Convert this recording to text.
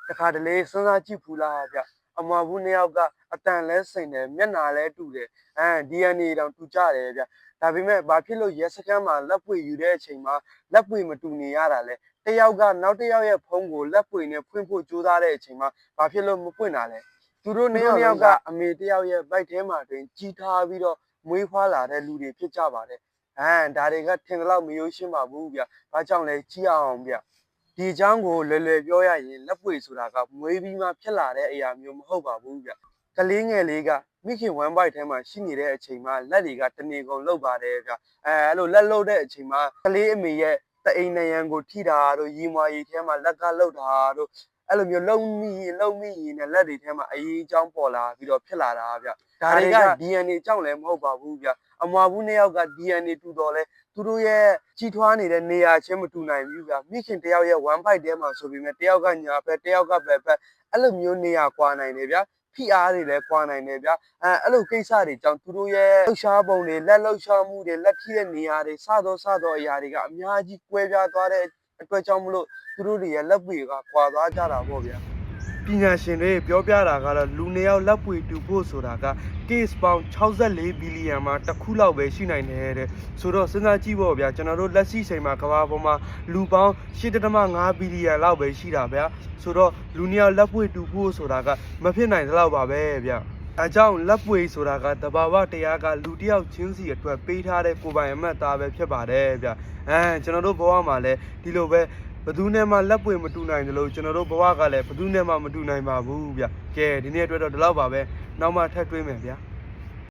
တခါတလေစဉ်းစားကြည့်ဖူးလားဗျအမွာဘူးနှစ်ယောက်ကအတန်လဲစိန်တယ်မျက်နာလဲတူတယ်DNA တောင်တူကြတယ်ဗျဒါပေမဲ့ဘာဖြစ်လို့ရဲစခန်းမှာလက်ပွေယူတဲ့အချိန်မှာလက်ပွေမတူနေရတာလဲတယောက်ကနောက်တစ်ယောက်ရဲ့ဖုန်းကိုလက်ပွေနဲ့ဖွင့်ဖို့ကြိုးစားတဲ့အချိန်မှာဘာဖြစ်လို့မပွင့်တာလဲသူတို့နှစ်ယောက်ကအမေတယောက်ရဲ့ဗိုက်ထဲမှာတွင်ကြီးထားပြီးတော့မွေးဖွားလာတဲ့လူတွေဖြစ်ကြပါတယ်ဒါတွေကထင်တယ်လို့မယိုးရှင်းပါဘူးဗျဘာကြောင့်လဲကြည့်အောင်ဗျဒီအကြောင်းကိုလွယ်လွယ်ပြောရရင်လက်ပွေဆိုတာကမွေးပြီးမှဖြစ်လာတဲ့အရာမျိုးမဟုတ်ပါဘူးဗျကလေးငယ်လေးကမိခင်ဝမ်းပိုက်ထဲမှာရှိနေတဲ့အချိန်မှာလက်တွေကတနေကုန်လှုပ်ပါတယ်ဗျအဲ့လိုလက်လှုပ်တဲ့အချိန်မှာကလေးအမေရဲ့တအိမ်နယံကိုထိတာတို့ရီမွာရီထဲမှာလက်ကလှုပ်တာတို့အဲ့လိုမျိုးလှုပ်မိရင်နဲ့လက်တွေထဲမှာအရေးအကြောင်းပေါ်လာပြီးတော့ဖြစ်လာတာဗျဒါတွေက DNA ကြောင့်လည်းမဟုတ်ပါဘူးဗျအမွာဘူးနှစ်ယောက်က DNA တူတော်လဲသူတို့ရဲ့ကြီးထွားနေတဲ့နေရာချင်းမတူနိုင်ဘူးဗျမိခင်တယောက်ရဲ့1 byte ထဲမှာဆိုပေမဲ့တယောက်ကညာဘက်တယောက်ကဘက်အဲ့လိုမျိုးနေရာကွာနိုင်တယ်ဗျဖိအားတွေလည်းကွာနိုင်တယ်ဗျအဲ့လိုကိစ္စတွေကြောင့်သူတို့ရဲ့လှုပ်ရှားပုံတွေလက်လှုပ်ရှားမှုတွေလက်ထိတဲ့နေရာတွေစသောအရာတွေကအများကြီးကွဲပြားသွားတဲ့အတွက်ကြောင့်မလို့သူတို့တွေရဲ့လက်ပွေကကွာသွားကြတာပေါ့ဗျာပညာရှင်တွေပြောပြတာကတော့လူနှစ်ယောက်လက်ပွေတူဖို့ဆိုတာက case ပေါင်း64 billion မှာတစ်ခုလောက်ပဲရှိနိုင်တယ်တဲ့ဆိုတော့စဉ်းစားကြည့်ဖို့ဗျာကျွန်တော်တို့လက်ရှိချိန်မှာကမ္ဘာပေါ်မှာလူပေါင်း 8.5 billion လောက်ပဲရှိတာဗျာဆိုတော့လူနှစ်ယောက်လက်ပွေတူဖို့ဆိုတာကမဖြစ်နိုင်သလောက်ပါပဲဗျာအကြောင်းလက်ပွေဆိုတာကတဘာဝတရားကလူတယောက်ချင်းစီအတွက်ပေးထားတဲ့ကိုယ်ပိုင်အမှတ်သားပဲဖြစ်ပါတယ်ဗျကျွန်တော်တို့ဘဝမှာလည်းဒီလိုပဲဘယ်သူနဲ့မှလက်ပွေမတူနိုင်တယ်လို့ကျွန်တော်တို့ဘဝကလည်းဘယ်သူနဲ့မှမတူနိုင်ပါဘူးဗျကဲဒီနေ့အတွက်တော့ဒီလောက်ပါပဲနောက်မှထပ်တွေ့မယ်ဗျာ